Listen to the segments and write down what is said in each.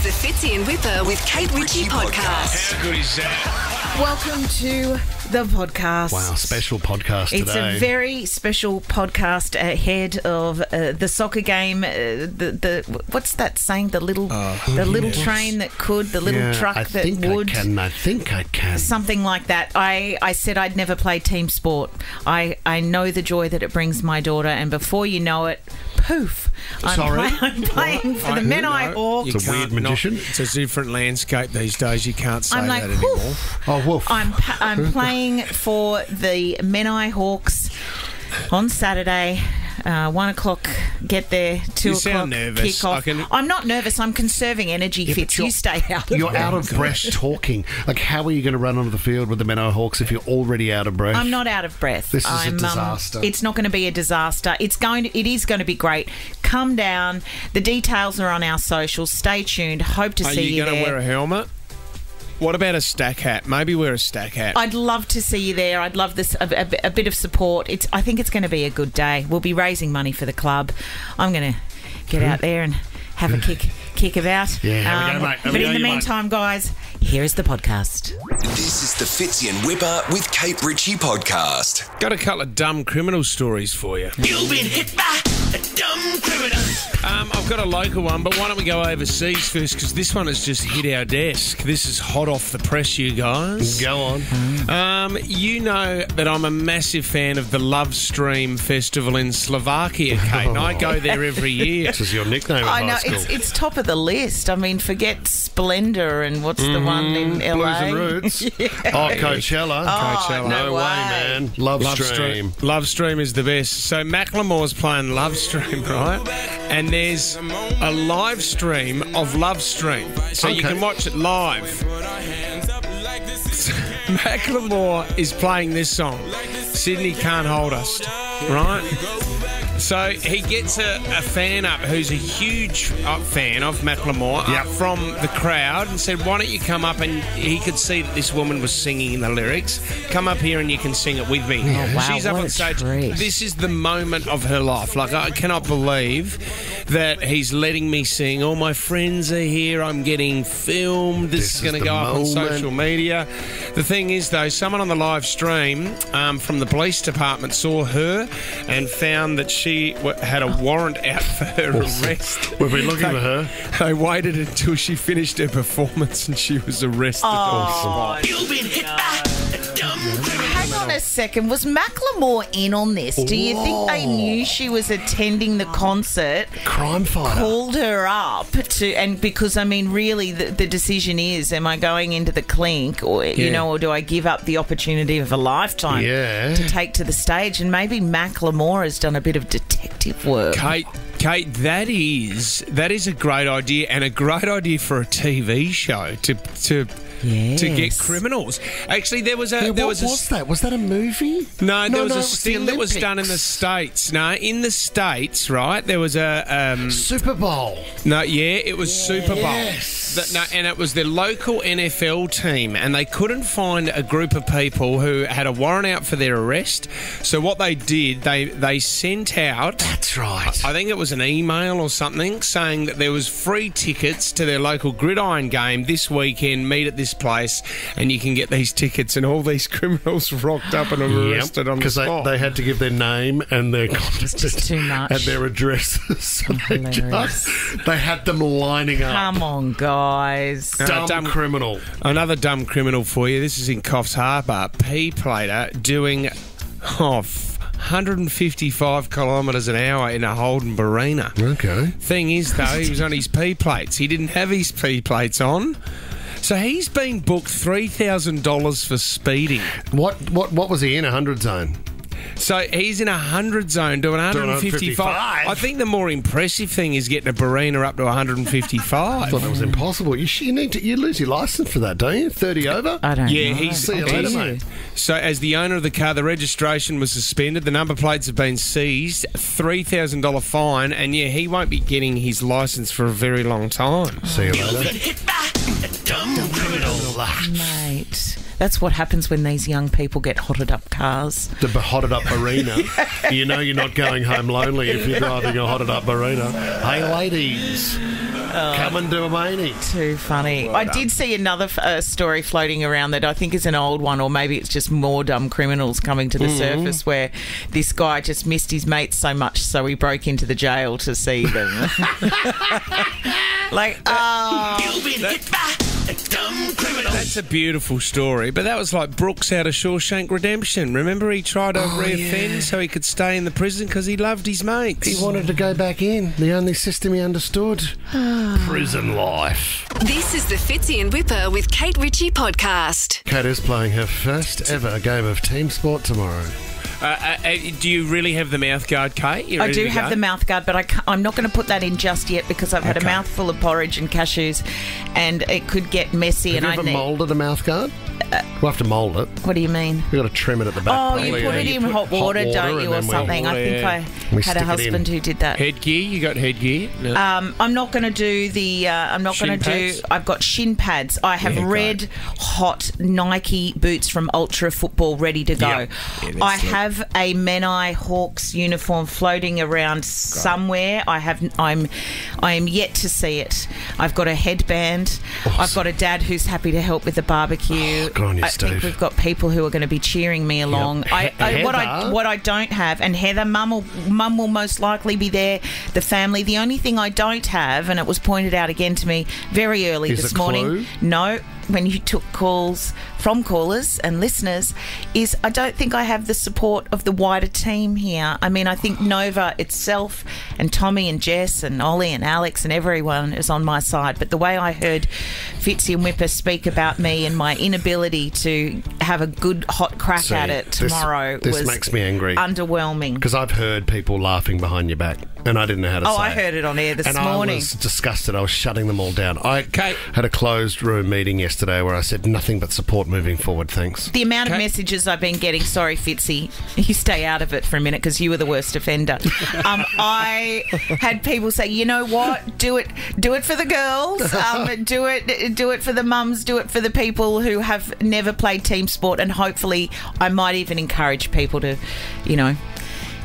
is the Fitzy and Whipper with Kate Ritchie podcast. How good is that? Welcome to the podcast. Wow, special podcast today. It's a very special podcast ahead of the soccer game. What's that saying? The little train that could, the little truck that would. I think I can. Something like that. I said I'd never play team sport. I know the joy that it brings my daughter, and before you know it, poof. I'm playing for the Menai Hawks. It's a weird magician. It's a different landscape these days. You can't say like, that anymore. Oh, woof. I'm playing for the Menai Hawks on Saturday. 1 o'clock, get there. 2 o'clock, sound nervous. kick off. I'm not nervous. I'm conserving energy, Fitz. You stay out of You're it. out of breath talking. Like, how are you going to run onto the field with the Menai Hawks if you're already out of breath? I'm not out of breath. This is a disaster. It's not going to be a disaster. It is going to be great. Come down. The details are on our socials. Stay tuned. Hope to see you there. Are you going to wear a helmet? What about a stack hat? Maybe wear a stack hat. I'd love to see you there. I'd love this a bit of support. I think it's going to be a good day. We'll be raising money for the club. I'm going to get out there and have a kick about. Yeah, we go, mate. But in the meantime, guys, here is the podcast. This is the Fitzy and Whipper with Kate Ritchie podcast. Got a couple of dumb criminal stories for you. You've been hit by a dumb criminal. I've got a local one, but why don't we go overseas first, because this one has just hit our desk. This is hot off the press, you guys. Go on. You know that I'm a massive fan of the Love Stream Festival in Slovakia, Kate, and I go there every year. This is your nickname at I high know, school. it's top of the list. I mean, forget Splendor and what's the one in LA? Blues and Roots. Oh, Coachella. Coachella. No way, man. Love Stream. Love Stream is the best. So Macklemore's playing Love Stream, right? And there's a live stream of Love Stream. So you can watch it live. Macklemore is playing this song, Sydney Can't Hold Us, right? So he gets a fan up who's a huge fan of Macklemore from the crowd and said, why don't you come up, and he could see that this woman was singing the lyrics. Come up here and you can sing it with me. Oh, wow, She's up what on a stage. treat. This is the moment of her life. Like, I cannot believe that he's letting me sing. All my friends are here. I'm getting filmed. This is going to go up on social media. The thing is, though, someone on the live stream from the police department saw her and found that she had a warrant out for her arrest. We've been looking for her. They waited until she finished her performance and she was arrested. Oh, You've been hit by a dumb criminal. hang on a second. Was Macklemore in on this? Do you think they knew she was attending the concert? Crime fighter. Called her up because I mean, really, the decision is: am I going into the clink, or or do I give up the opportunity of a lifetime to take to the stage? And maybe Macklemore has done a bit of detective work. Kate, that is a great idea, and a great idea for a TV show to get criminals. Actually, there was what was that? Was that a movie? No, there was a it's the thing that was done in the States. No, in the States, right? There was a Super Bowl. No, it was Super Bowl. Yes. And it was the local NFL team, and they couldn't find a group of people who had a warrant out for their arrest. So what they did, they sent out. That's right. I think it was an email or something saying that there was free tickets to their local gridiron game this weekend. Meet at this place, and you can get these tickets. And all these criminals rocked up and were arrested on the spot. Because they had to give their name and their contact just too much. and their addresses. So they had them lining up. Come on, guys. Dumb criminal. Another dumb criminal for you. This is in Coffs Harbour. P-plater doing 155 kilometres an hour in a Holden Barina. Okay. Thing is, though, he was on his P-plates. He didn't have his P-plates on. So he's been booked $3,000 for speeding. What was he in, 100 zone? So he's in a 100 zone doing 155. I think the more impressive thing is getting a Barina up to 155. I thought that was impossible. You lose your licence for that, don't you? 30 over? I don't know. He's See you later, mate. So as the owner of the car, the registration was suspended, the number plates have been seized, $3,000 fine, and he won't be getting his licence for a very long time. See you later. Hit by a dumb criminal. Mate, that's what happens when these young people get hotted up cars. The hotted up Barina. You know you're not going home lonely if you're driving a hotted up Barina. Hey, ladies. Come and do a manie. Too funny. I did see another story floating around that I think is an old one, or maybe it's just more dumb criminals coming to the surface, where this guy just missed his mates so much, so he broke into the jail to see them. You've been hit by a dumb criminal. That's a beautiful story, but that was like Brooks out of Shawshank Redemption. Remember, he tried to reoffend so he could stay in the prison because he loved his mates. He wanted to go back in. The only system he understood. Prison life. This is the Fitzy and Whipper with Kate Ritchie podcast. Kate is playing her first ever game of team sport tomorrow. Do you really have the mouth guard, Kate? You I ready do to have go? the mouth guard, but I'm not going to put that in just yet because I've had a mouthful of porridge and cashews, and it could get messy. Have you ever moulded a mouth guard? We'll have to mould it. What do you mean? We've got to trim it at the back. Oh, you put it in hot water, don't you, or something? I think I had a husband who did that. Headgear? You got headgear? No. I'm not going to do the... I'm not going to do... I've got shin pads. I have red, hot Nike boots from Ultra Football ready to go. Yeah, I have a Menai Hawks uniform floating around somewhere. I am yet to see it. I've got a headband. Awesome. I've got a dad who's happy to help with the barbecue. Good on you, I Steve. think we've got people who are going to be cheering me along. Yep. What I don't have, and Heather, Mum will most likely be there. The family. The only thing I don't have, and it was pointed out again to me very early this morning. Clue? No. When you took calls from callers and listeners, is I don't think I have the support of the wider team here. I mean, I think Nova itself and Tommy and Jess and Ollie and Alex and everyone is on my side. But the way I heard Fitzy and Whipper speak about me and my inability to have a good hot crack at it tomorrow this makes me angry. Underwhelming. Because I've heard people laughing behind your back and I didn't know how to say it. I heard it on air this morning. And I was disgusted. I was shutting them all down. I had a closed room meeting yesterday where I said nothing but support moving forward, thanks. The amount of messages I've been getting, sorry Fitzy, you stay out of it for a minute because you were the worst offender. I had people say, you know what, do it for the girls, do it for the mums, do it for the people who have never played team sport, and hopefully I might even encourage people to,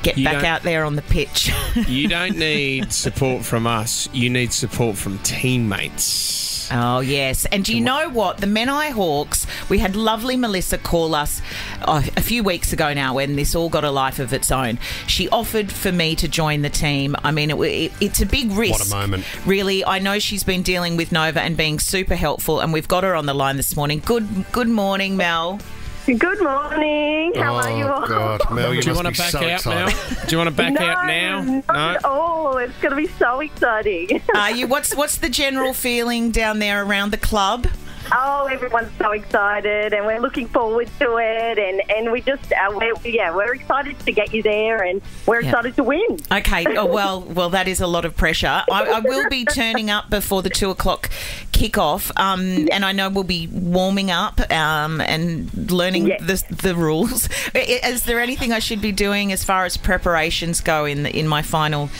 get back out there on the pitch. You don't need support from us. You need support from teammates. Oh, yes. And do you know what? The Menai Hawks, we had lovely Melissa call us a few weeks ago now when this all got a life of its own. She offered for me to join the team. I mean, it's a big risk. What a moment. Really, I know she's been dealing with Nova and being super helpful, and we've got her on the line this morning. Good morning, Mel. Good morning. How are you all? Oh, God. Mel, Do you want to back out now? Do you want to back out now? Not at all. It's going to be so exciting. What's the general feeling down there around the club? Oh, everyone's so excited, and we're looking forward to it, and we just we're excited to get you there, and we're excited to win. Okay. Oh, well, that is a lot of pressure. I will be turning up before the 2:00 kickoff, and I know we'll be warming up and learning the rules. Is there anything I should be doing as far as preparations go in my final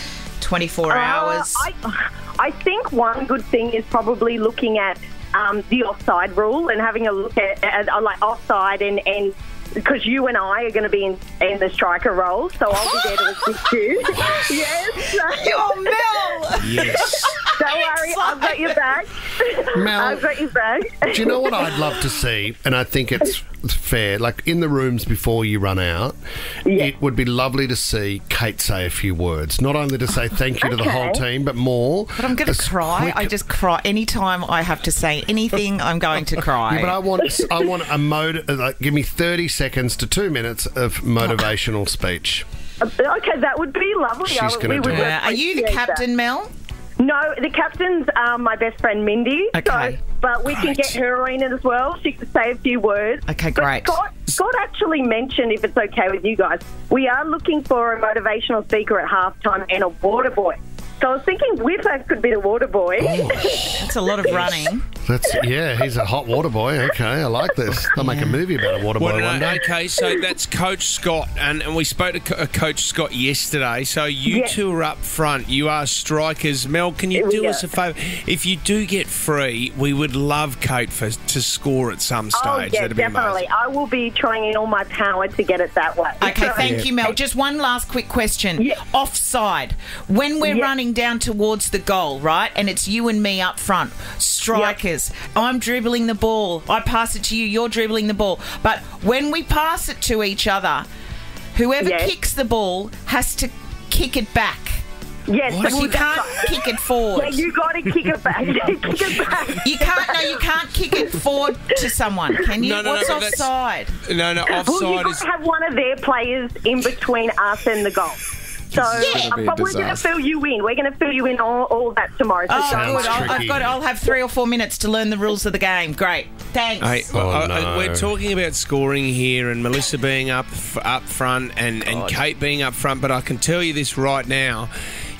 24 hours? I think one good thing is probably looking at the offside rule and having a look at like offside, and because you and I are going to be in the striker role, so I'll be there to assist you. Yes. Oh, Mel! Yes. Don't worry, I've got your back. Mel, I've got your back. Do you know what I'd love to see? And I think it's fair. Like in the rooms before you run out, it would be lovely to see Kate say a few words. Not only to say thank you to the whole team, but more. But I'm going to cry. I just cry. Anytime I have to say anything, I'm going to cry. Yeah, but I want give me 30 seconds to 2 minutes of motivational speech. Okay, that would be lovely. She's going to do it. Are you the captain, Mel? No, the captain's my best friend, Mindy. Okay. But we can get her in as well. She can say a few words. Okay, great. But Scott actually mentioned, if it's okay with you guys, we are looking for a motivational speaker at halftime and a water boy. So I was thinking Whipper could be the water boy. That's a lot of running. He's a hot water boy. Okay, I like this. I'll make a movie about a water boy one day. Okay, so that's Coach Scott, and we spoke to Coach Scott yesterday. So you two are up front. You are strikers. Mel, can you do us a favour? If you do get free, we would love Kate to score at some stage. Oh, yeah, definitely. I will be trying in all my power to get it that way. Okay, thank you, Mel. Just one last quick question. Yeah. Offside. When we're running down towards the goal, right, and it's you and me up front, strikers, I'm dribbling the ball. I pass it to you, you're dribbling the ball. But when we pass it to each other, whoever kicks the ball has to kick it back. Yes, but you can't kick it forward. Yeah, you got to kick it back. Kick it back. You can't kick it forward to someone, can you? What's offside? No, offside you've got to have one of their players in between us and the goal. So, but we're going to fill you in. We're going to fill you in all that tomorrow. Oh, good. I'll have 3 or 4 minutes to learn the rules of the game. Great. Thanks. Hey, we're talking about scoring here and Melissa being up front and Kate being up front, but I can tell you this right now.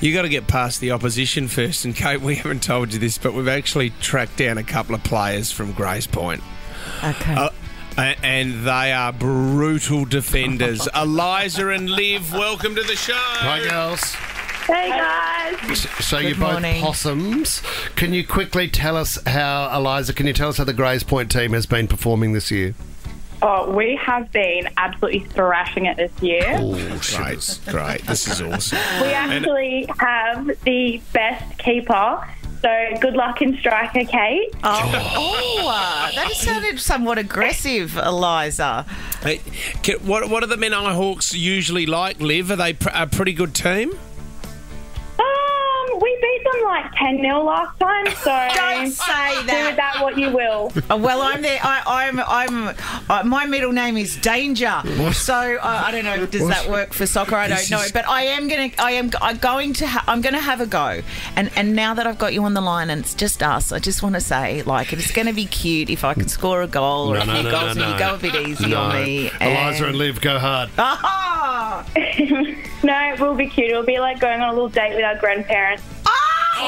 You got to get past the opposition first. And Kate, we haven't told you this, but we've actually tracked down a couple of players from Grace Point. Okay. And they are brutal defenders. Eliza and Liv, welcome to the show. Hi, girls. Hey, guys. So you're both possums. Can you quickly tell us how, Eliza, how the Grace Point team has been performing this year? Oh, we have been absolutely thrashing it this year. Oh, great. This is awesome. We actually have the best keeper. So good luck in striker, Kate. That sounded somewhat aggressive, Eliza. Hey, what are the Menai Hawks usually like, Liv? Are they a pretty good team? We beat them like 10-0 last time, so don't say that. Do with that what you will. Well, I'm there. My middle name is Danger, so I don't know. Does that work for soccer? I don't know, but I'm going to have a go. And now that I've got you on the line and it's just us, I just want to say, it's going to be cute if I can score a goal or a few goals and you go a bit easy on me. Eliza and Liv, go hard. No, it will be cute. It'll be like going on a little date with our grandparents. Okay.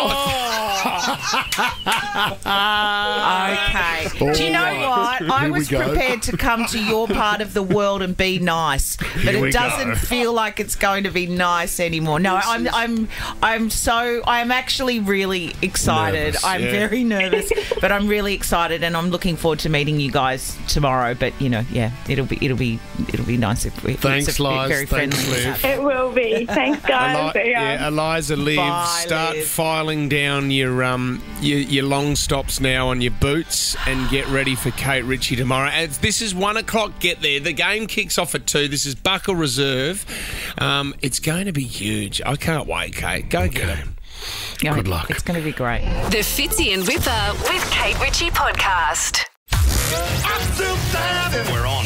Do you know what? I was prepared to come to your part of the world and be nice, but it doesn't feel like it's going to be nice anymore. No, I'm actually really excited. I'm very nervous, but I'm really excited, and I'm looking forward to meeting you guys tomorrow. But it'll be nice if we. Thanks, Liz. Very friendly. Liv. It will be. Thanks, guys. Eliza, Liv, start filing down your long stops now on your boots and get ready for Kate Ritchie tomorrow. And this is 1 o'clock. Get there. The game kicks off at 2. This is Buckle Reserve. It's going to be huge. I can't wait, Kate. Go get it. Good luck. It's going to be great. The Fitzy and Whipper with Kate Ritchie podcast. We're on.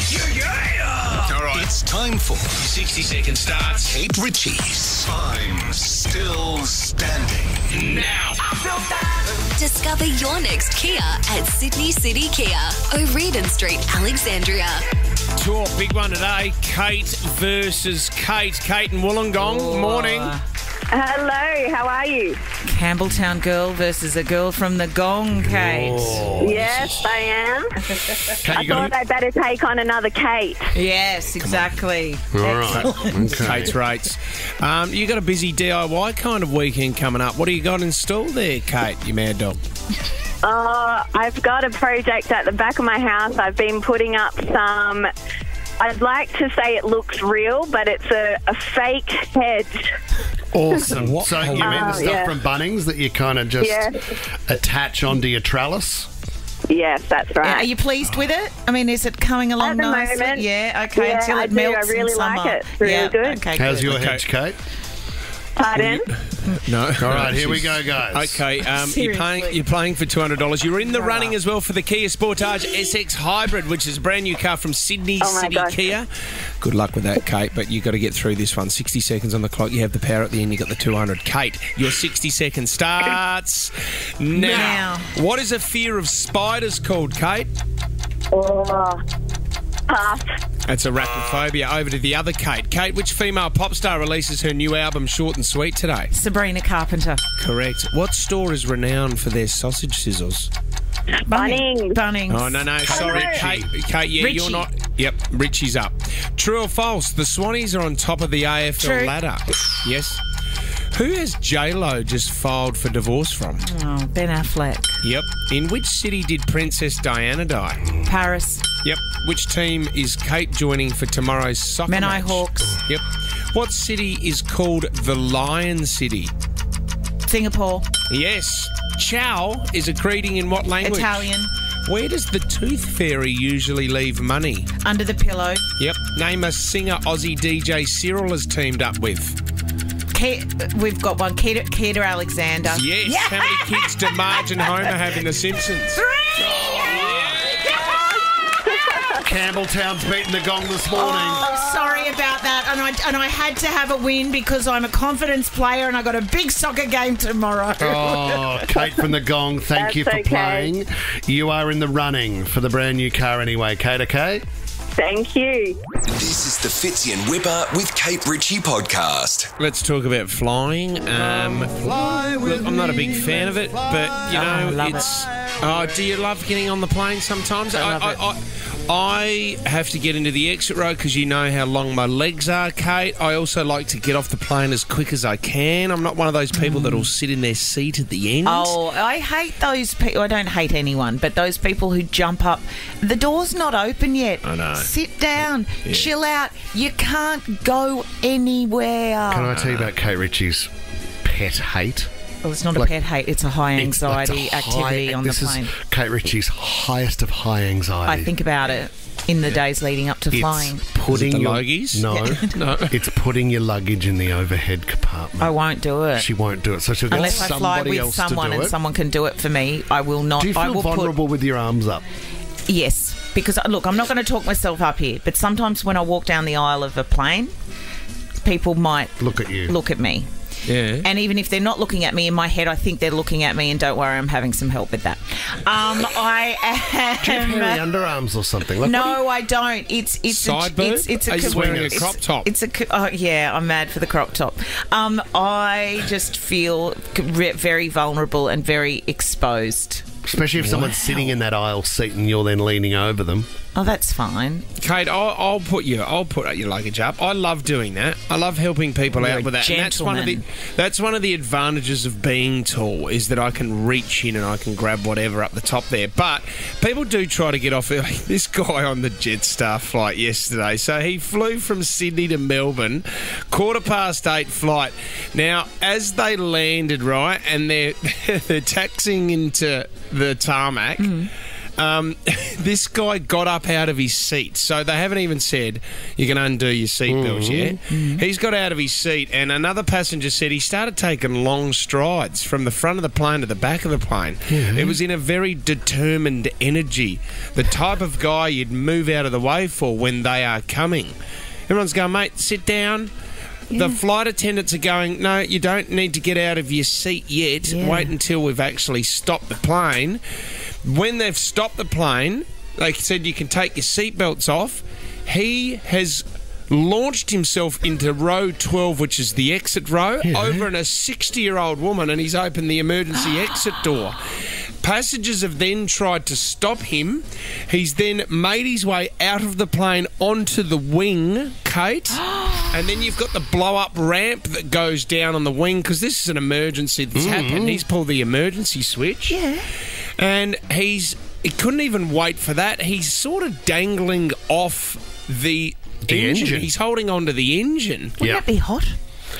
All right. It's time for 60-second starts. Kate Ritchie's I'm Still Standing. Now. Discover your next Kia at Sydney City Kia, O'Riordan Street, Alexandria. Talk, big one today. Kate versus Kate. Kate and Wollongong. Morning. Hello, how are you? Campbelltown girl versus a girl from the Gong, Kate. Yes, I am. I thought I'd better take on another Kate. Yes, exactly. All right. Okay. Kate's rates. You got a busy DIY kind of weekend coming up. What do you got installed there, Kate, you mad dog? I've got a project at the back of my house. I've been putting up some... I'd like to say it looks real, but it's a fake hedge. Awesome. So you mean the stuff from Bunnings that you kind of just attach onto your trellis? Yes, that's right. Are you pleased with it? I mean, is it coming along nicely? At the moment, yeah, okay, until it melts. I really like it. It's really good. Okay, how's your hedge, Kate? Pardon? No. All right, here we go, guys. Okay, you're playing for $200. You're in the running as well for the Kia Sportage SX Hybrid, which is a brand new car from Sydney City Kia. Good luck with that, Kate, but you've got to get through this one. 60 seconds on the clock. You have the power at the end. You got the 200. Kate, your 60 seconds starts now. What is a fear of spiders called, Kate? Pass. That's arachnophobia. Over to the other Kate. Kate, which female pop star releases her new album Short and Sweet today? Sabrina Carpenter. Correct. What store is renowned for their sausage sizzles? Bunnings. Oh, no, sorry. Kate, yeah, Richie. you're not. Yep, Richie's up. True or false? The Swannies are on top of the AFL ladder. Yes. Who has J-Lo just filed for divorce from? Oh, Ben Affleck. Yep. In which city did Princess Diana die? Paris. Yep. Which team is Kate joining for tomorrow's soccer Menai match? Hawks. Yep. What city is called the Lion City? Singapore. Yes. Ciao is a greeting in what language? Italian. Where does the Tooth Fairy usually leave money? Under the pillow. Yep. Name a singer Aussie DJ Cyril has teamed up with. We've got one. Keita Alexander. Yes. Yeah. How many kids do Marge and Homer have in The Simpsons? 3! Campbelltown's beaten the gong this morning. Oh, sorry about that. And I had to have a win because I'm a confidence player and I got a big soccer game tomorrow. Oh, Kate from the Gong, thank you for playing. You are in the running for the brand new car anyway, Kate, okay? Thank you. This is the Fitzy and Whipper with Kate Ritchie podcast. Let's talk about flying. Look, I'm not a big fan of it, but, you know, it's... Oh, do you love getting on the plane sometimes? I have to get into the exit row because you know how long my legs are, Kate. I also like to get off the plane as quick as I can. I'm not one of those people that will sit in their seat at the end. Oh, I hate those people. I don't hate anyone, but those people who jump up. The door's not open yet. I know. Sit down. Yeah. Chill out. You can't go anywhere. Can I tell you about Kate Ritchie's pet hate? Well, it's not a pet hate. It's a high anxiety activity on the plane. This is Kate Ritchie's highest of high anxiety. I think about it in the days leading up to flying. Putting the luggies? No, it's putting your luggage in the overhead compartment. I won't do it. She won't do it. So she'll get unless I fly with someone and someone can do it for me. I will not. Do you feel vulnerable with your arms up? Yes, because look, I'm not going to talk myself up here, but sometimes when I walk down the aisle of a plane, people might look at you. Look at me. Yeah. And even if they're not looking at me, in my head, I think they're looking at me, and don't worry, I'm having some help with that. I am. Do you have hairy underarms or something? Like, no, I don't. It's Sideburn? It's Are you wearing a crop top? Yeah, I'm mad for the crop top. I just feel very vulnerable and very exposed. Especially if someone's sitting in that aisle seat and you're then leaning over them. Oh, that's fine. Kate, I'll put your luggage up. I love doing that. I love helping people out with that. And that's one of the advantages of being tall, is that I can reach in and I can grab whatever up the top there. But people do try to get off early. This guy on the Jetstar flight yesterday, so he flew from Sydney to Melbourne, 8:15 flight. Now, as they landed, right, and they're taxiing into the tarmac. This guy got up out of his seat. So they haven't even said you can undo your seatbelt yet. He's got out of his seat, and another passenger said he started taking long strides from the front of the plane to the back of the plane. It was in a very determined energy, the type of guy you'd move out of the way for when they are coming. Everyone's going, mate, sit down. The flight attendants are going, no, you don't need to get out of your seat yet. Wait until we've actually stopped the plane. When they've stopped the plane, they said you can take your seatbelts off. He has launched himself into row 12, which is the exit row, over a 60-year-old woman, and he's opened the emergency exit door. Passengers have then tried to stop him. He's then made his way out of the plane onto the wing, Kate. And then you've got the blow-up ramp that goes down on the wing, because this is an emergency that's happened. He's pulled the emergency switch. Yeah. And he couldn't even wait for that. He's sort of dangling off the engine. He's holding onto the engine. Wouldn't that be hot?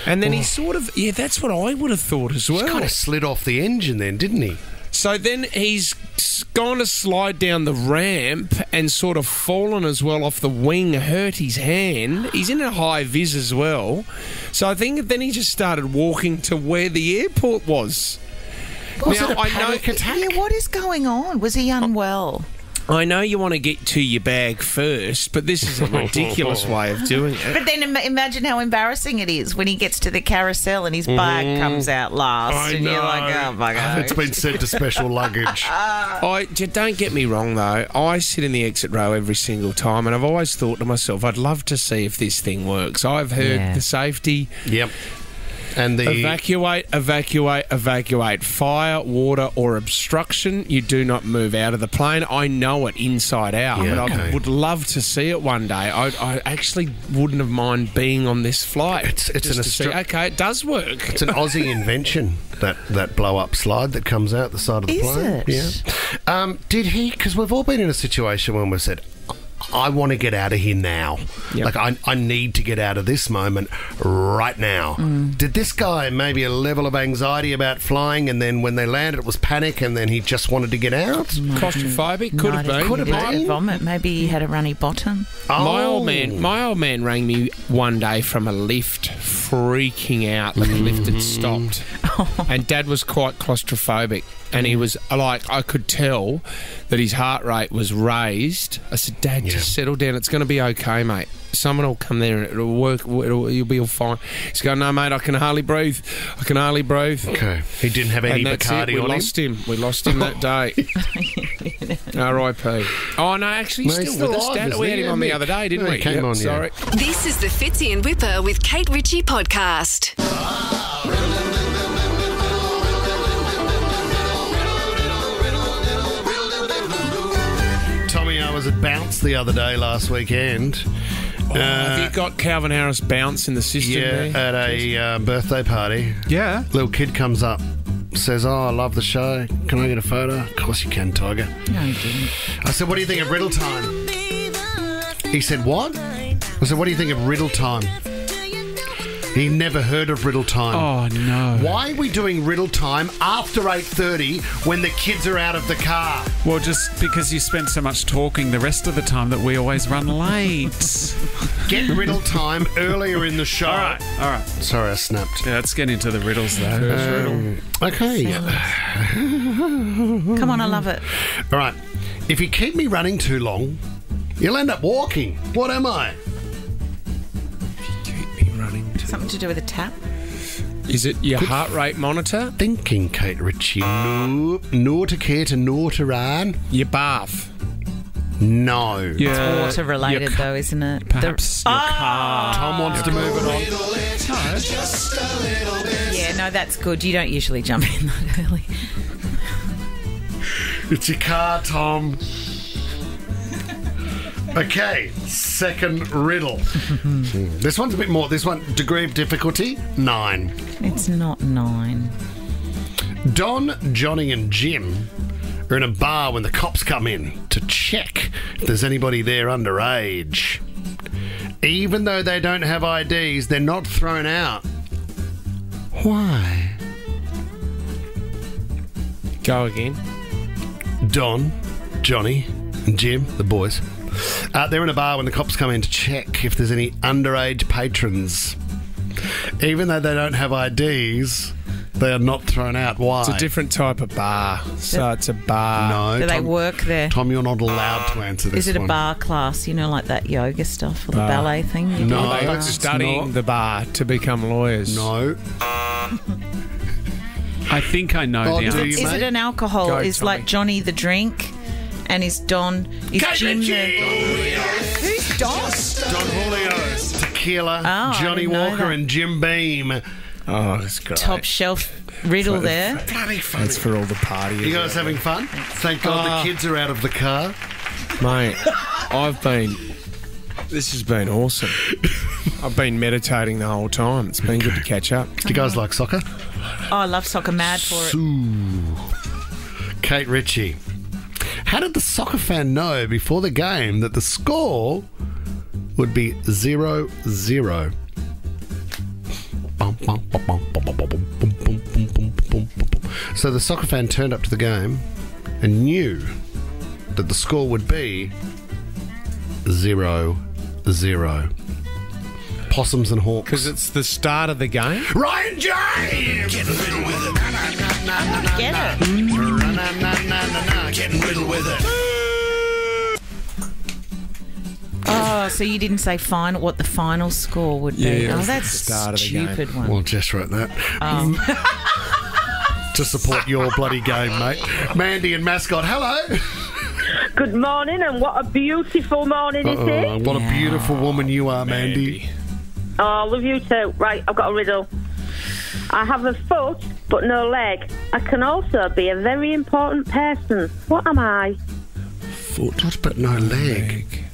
And then he's sort of... Yeah, that's what I would have thought as well. He kind of slid off the engine then, didn't he? So then he's gone to slide down the ramp and sort of fallen as well off the wing, hurt his hand. He's in a high vis as well. So I think then he just started walking to where the airport was. Was it a panic attack? Yeah, what is going on? Was he unwell? I know you want to get to your bag first, but this is a ridiculous way of doing it. But then imagine how embarrassing it is when he gets to the carousel and his bag comes out last. You're like, oh my God. It's been sent to special luggage. Don't get me wrong, though. I sit in the exit row every single time, and I've always thought to myself, I'd love to see if this thing works. I've heard the safety. Yep. And the evacuate. Fire, water, or obstruction. You do not move out of the plane. I know it inside out, Yeah, but okay. I would love to see it one day. I actually wouldn't have mind being on this flight. It's just an to see, okay, it does work. It's an Aussie invention, that blow-up slide that comes out the side of the plane. Is it? Yeah. Did he... Because we've all been in a situation when we've said, I want to get out of here now. Yep. Like, I need to get out of this moment right now. Did this guy maybe a level of anxiety about flying, and then when they landed it was panic, and then he just wanted to get out? Claustrophobic? Could have been. Could have been. Vomit. Maybe he had a runny bottom. My old man rang me one day from a lift, freaking out that the lift had stopped. And Dad was quite claustrophobic, and he was like, I could tell that his heart rate was raised. I said, Dad, just settle down. It's going to be okay, mate. Someone will come there and it'll work. You'll be all fine. He's going, no, mate, I can hardly breathe. Okay. He didn't have any Bacardi on him? We lost him that day. R.I.P. Oh, no, actually, he's still with us, Dad. We had him on the other day, didn't we? He came on, sorry. This is the Fitzy and Whipper with Kate Ritchie podcast. Tommy, I was at Bounce the other day last weekend. Have you got Calvin Harris bounce in the system there? At a birthday party. Yeah. Little kid comes up, says, I love the show. Can I get a photo? Of course you can, Tiger. No, he didn't. I said, what do you think of Riddle Time? He said, what? I said, what do you think of Riddle Time? He never heard of Riddle Time. Oh, no. Why are we doing Riddle Time after 8:30 when the kids are out of the car? Well, just because you spend so much talking the rest of the time that we always run late. Get Riddle Time earlier in the show. All right. Sorry, I snapped. Yeah, let's get into the riddles, though. Okay. Come on, I love it. All right. If you keep me running too long, you'll end up walking. What am I? Something to do with a tap? Is it your heart rate monitor? Thinking, Kate Ritchie. No to care to know to run. Your bath? No. It's water related, though, isn't it? Perhaps your car. Tom wants to move it on. Yeah, no, that's good. You don't usually jump in that early. It's your car, Tom. Okay, second riddle. This one's a bit more. This one, degree of difficulty, 9. It's not 9. Don, Johnny and Jim are in a bar when the cops come in to check if there's anybody there underage. Even though they don't have IDs, they're not thrown out. Why? Go again. Don, Johnny and Jim, the boys, they're in a bar when the cops come in to check if there's any underage patrons. Even though they don't have IDs, they are not thrown out. Why? It's a different type of bar. So it's a bar. No. Do they work there? Tom, you're not allowed to answer this. Is it one. a bar class? You know, like that yoga stuff or the ballet thing? You No, do at the bar? it's Studying not. the bar to become lawyers. No. I think I know the do answer. you, Is mate? it an alcohol? Go, Is Tommy. like Johnny the drink and is Don... Is Kate Jim Ritchie! the... Who's Don? Don Julio, Tequila, I Johnny didn't know Walker that. and Jim Beam. Oh, that's great. Top shelf riddle there. Bloody funny. That's for all the parties. You guys having fun? Thank God the kids are out of the car. Mate, this has been awesome. I've been meditating the whole time. It's been good to catch up. Do you guys like soccer? Oh, I love soccer, mad for it. Kate Ritchie. How did the soccer fan know before the game that the score would be 0-0? So the soccer fan turned up to the game and knew that the score would be 0-0. Possums and hawks. Because it's the start of the game. Ryan James! Getting riddle with it. Get it. Getting riddle with it. Oh, so you didn't say what the final score would be. Yeah, oh, it's that's the start a of the game. stupid one. Well, Jess wrote that. To support your bloody game, mate. Mandy and Mascot, hello. Good morning, and what a beautiful morning it is. What a beautiful woman you are, Mandy. Oh, I love you too. Right, I've got a riddle. I have a foot but no leg. I can also be a very important person. What am I? Foot but no leg.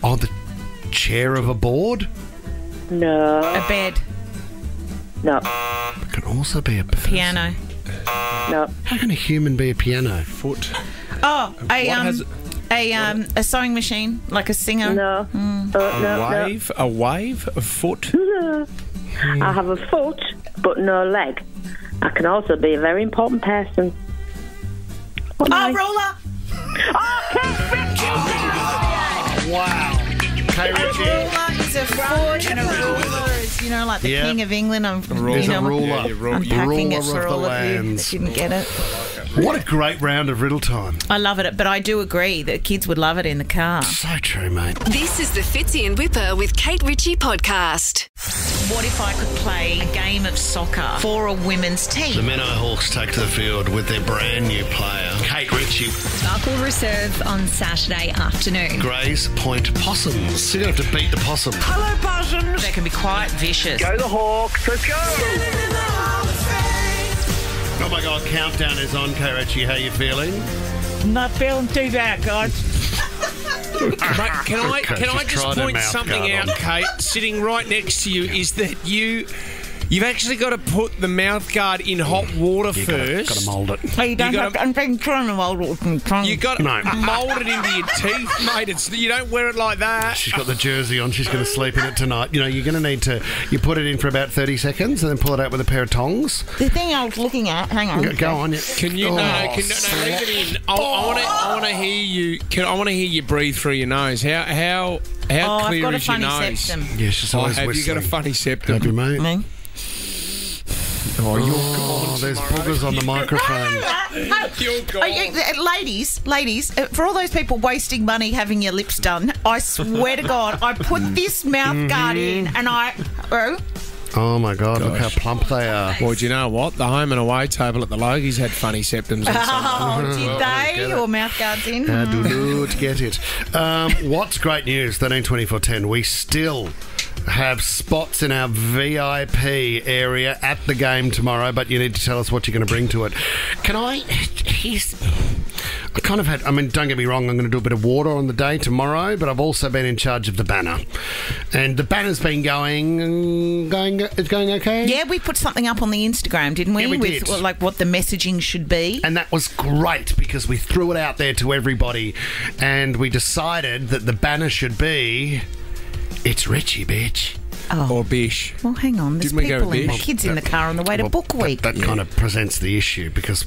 Oh, the chair of a board? No. A bed. No. It can also be a person. Piano. No. How can a human be a piano? Foot. Oh, a sewing machine, like a singer. No. A wave? A foot? No. I have a foot but no leg. I can also be a very important person. What am I? Ruler! Wow. Okay, A ruler is a foot, and a ruler is, like the King of England. I'm, He's a ruler. Unpacking it Ruler for of the all of you lands. that didn't get it. What a great round of Riddle Time. I love it, but I do agree that kids would love it in the car. So true, mate. This is the Fitzy and Whipper with Kate Ritchie podcast. What if I could play a game of soccer for a women's The team? Menai Hawks take to the field with their brand new player, Kate Ritchie. Buckle Reserve on Saturday afternoon. Grays Point Possums. You're going to have to beat the possum. Hello, possums. They can be quite vicious. Go the Hawks. Let's go. Oh my God, countdown is on, Kate Ritchie. How you feeling? Not feeling too bad, guys. Mate, can I just just try the point mouth something guard out, on. Kate? Sitting right next to you is that you've actually got to put the mouth guard in hot water first. Got to mould it. Hey, you don't You have to, I'm trying to mould it with my tongue. You got to No. mould it into your teeth, mate. You don't wear it like that. She's got the jersey on. She's going to sleep in it tonight. You're going to need to... You put it in for about 30 seconds and then pull it out with a pair of tongs. The thing I was looking at, hang on. Go on. Yeah. Can you? No, leave it in. I want to hear you. I want to hear you breathe through your nose. How I've clear got a is your funny nose? septum. Yeah, she's always have whistling. you got a funny septum? Have you, mate? Me? Oh, you're Oh, gone. there's boogers on the microphone. You're gone. Ladies, for all those people wasting money having your lips done, I swear to God, I put this mouth guard in and Oh, my God, look how plump they are. Well, do you know what? The home and away table at the Logies had funny septums. did they? Or mouth guards in? To get it. What's great news, 13-24-10, we still have spots in our VIP area at the game tomorrow, but you need to tell us what you're going to bring to it. I kind of had, don't get me wrong, I'm going to do a bit of water on the day tomorrow, but I've also been in charge of the banner. And the banner's been going okay? Yeah, we put something up on the Instagram, didn't we? Yeah, we With did. like what the messaging should be. And that was great because we threw it out there to everybody and we decided that the banner should be, it's Richie, bitch. Oh. Or Bish. Well, hang on. There's Didn't we go people with in Bish? kids in the car on the way to Book Week. That kind of presents the issue because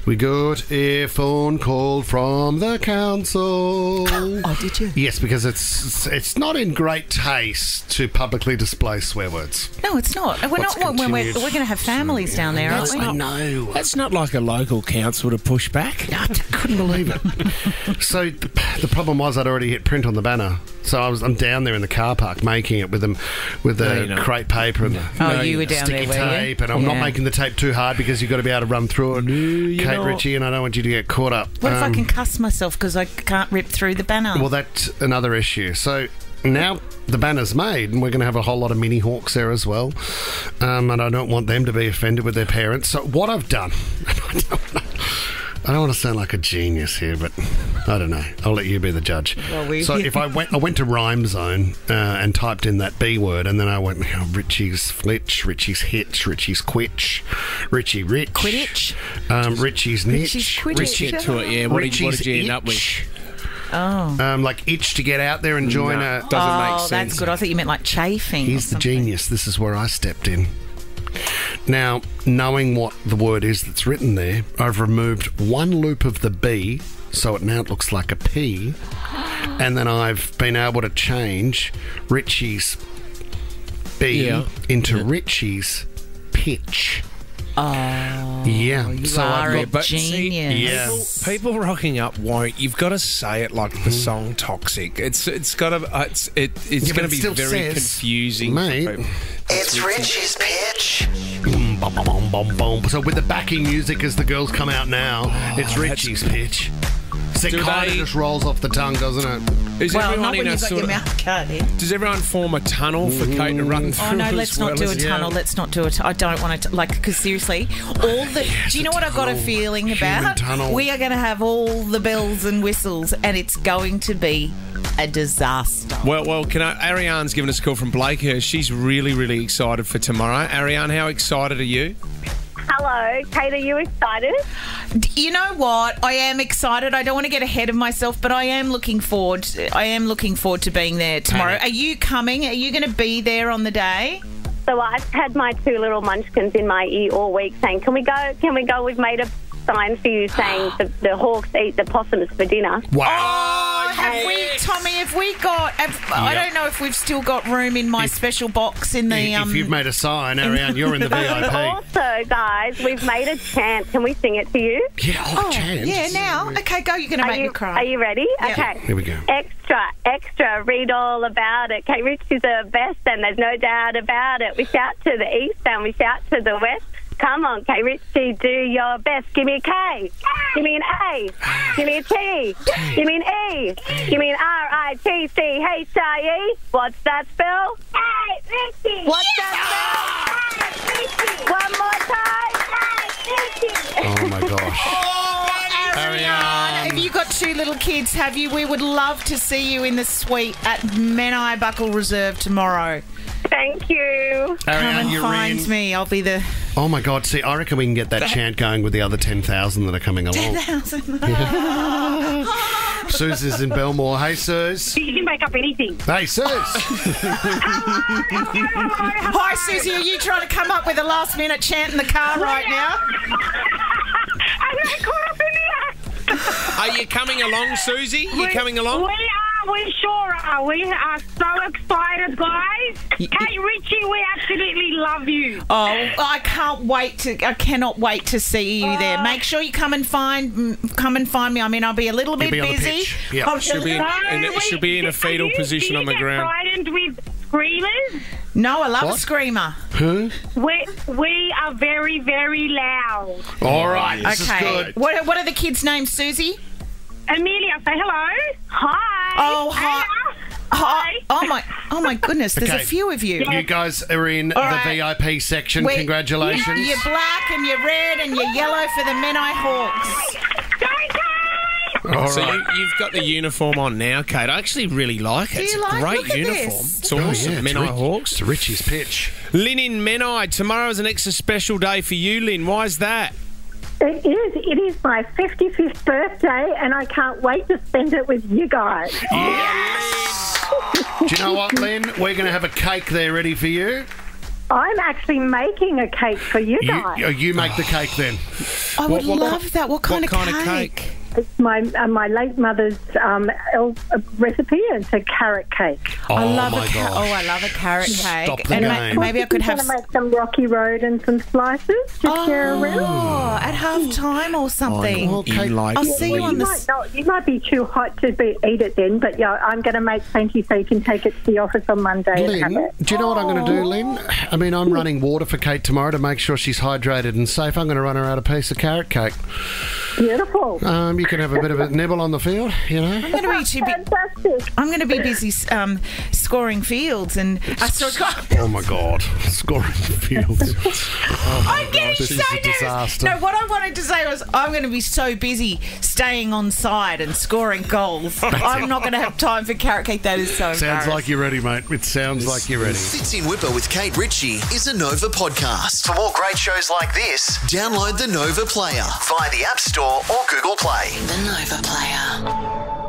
we got a phone call from the council. Oh, did you? Yes, because it's not in great taste to publicly display swear words. No, it's not. We're What's not. We're continued? going to have families down there, aren't we? I know. That's not like a local council to push back. I couldn't believe it. So the problem was I'd already hit print on the banner. So I'm down there in the car park making it with the crepe paper and the you were down sticky there, were you? tape, and I'm not making the tape too hard because you've got to be able to run through it. Kate Ritchie, and I don't want you to get caught up. What if I can cuss myself because I can't rip through the banner? Well, that's another issue. So now the banner's made, and we're going to have a whole lot of mini Hawks there as well. And I don't want them to be offended with their parents. So what I've done, I don't want to sound like a genius here, but I don't know. I'll let you be the judge. So if I went to Rhyme Zone and typed in that B word, and then I went, Richie's Flitch, Richie's Hitch, Richie's Quitch, Richie Rich, Quidditch, Richie's Niche, Richie's Quidditch. Richie to it, yeah. What did you end up with? Itch. Oh. Like itch to get out there and join a... Doesn't make sense. That's good. I thought you meant like chafing. He's the genius. This is where I stepped in. Now, knowing what the word is that's written there, I've removed one loop of the B, so it now looks like a P, and then I've been able to change Richie's B into Richie's pitch. Oh, yeah. You are a genius. People rocking up won't. You've got to say it like the song "Toxic." It's got to. It's going to be very confusing, mate. for people. It's Richie's pitch. Boom, boom, boom, boom. So with the backing music as the girls come out now, it's Richie's pitch. So it kind of just rolls off the tongue, doesn't it? Is Well, everyone not when in a you've got sort your of- mouth cut in. Does everyone form a tunnel for Kate to run through? Oh no, as let's not well do a as- tunnel. Let's not do it. I don't want to. Because seriously, all the. Do you know what I've got a feeling about? tunnel. We are going to have all the bells and whistles, and it's going to be a disaster. Well, Ariane's given us a call from Blakehurst. She's really, really excited for tomorrow. Ariane, how excited are you? Hello, Kate, are you excited? You know what? I am excited. I don't want to get ahead of myself, but I am looking forward. I am looking forward to being there tomorrow. Panic. Are you coming? Are you going to be there on the day? So I've had my two little munchkins in my ear all week saying, can we go? We've made a sign for you saying the Hawks eat the possums for dinner. Wow. Oh, have we got... I don't know if we've still got room in my special box in the... If you've made a sign, Ariane, you're in the VIP. Also, guys, we've made a chant. Can we sing it to you? Yeah, chant. Yeah, now. Okay, go. You're going to make me cry. Are you ready? Yeah. Okay. Here we go. Extra, read all about it. Kate Ritchie's the best and there's no doubt about it. We shout to the east and we shout to the west. Come on, Kate Ritchie, do your best. Give me a K. Give me an A. Give me a T. Give me an E. Give me an RITCHIE. What's that spell? Kate Ritchie. What's that spell? One more time. Oh, my gosh. Ariane, have you got two little kids, have you? We would love to see you in the suite at Menai Buckle Reserve tomorrow. Thank you. Come and find me. I'll be the... Oh, my God. See, I reckon we can get that chant going with the other 10,000 that are coming along. 10,000. Suze in Belmore. Hey, Suze. You can make up anything. Hey, Suze. Hi, Susie. Are you trying to come up with a last-minute chant in the car right now? I'm going caught up in the act. Are you coming along, Susie? You coming along? We sure are. We are so excited, guys. Kate Ritchie, we absolutely love you. Oh, I cannot wait to see you there. Make sure you come and find me. I mean, I'll be a little bit busy. Yeah. She'll be in a fetal position on the ground. Are you frightened with screamers? No, I love a screamer. Who? We are very, very loud. All right. This is Okay. good. What are the kids' names, Susie? Amelia, say hello. Hi. Oh, hi. Hi. Oh my goodness, there's a few of you. You guys are in the VIP section. Congratulations. You're black and you're red and you're yellow for the Menai Hawks. So you've got the uniform on now, Kate. I actually really like it. Do you It's a like? great Look at uniform. this. It's awesome. Menai Hawks. It's Richie's pitch. Lynn in Menai. Tomorrow's an extra special day for you, Lynn. Why is that? It is. It is my 55th birthday, and I can't wait to spend it with you guys. Yes! Do you know what, Lynn? We're going to have a cake there ready for you. I'm actually making a cake for you guys. You make the cake then. I would love that. What kind of cake? It's my late mother's recipe. It's a carrot cake. I love a carrot cake. Stop the and game. maybe I could have I'm going to make some Rocky Road and some slices to share around. Oh, at half time or something. Well, Kate, I'll see you on the... You might be too hot to eat it then, but yeah, I'm going to make plenty so you can take it to the office on Monday and have it. Do you know what I'm going to do, Lynn? I mean, I'm running water for Kate tomorrow to make sure she's hydrated and safe. I'm going to run her out a piece of carrot cake. Beautiful. You can have a bit of a nibble on the field, you know. I'm going to be fantastic. I'm going to be busy scoring fields and... Oh, my God. Scoring fields. I'm getting this so is a nervous. disaster. No, what I wanted to say was I'm going to be so busy staying on side and scoring goals. I'm not going to have time for carrot cake. That is so Sounds like you're ready, mate. It sounds like you're ready. Fits in Whipper with Kate Ritchie is a Nova podcast. For more great shows like this, download the Nova Player via the App Store or Google Play. The Nova Player.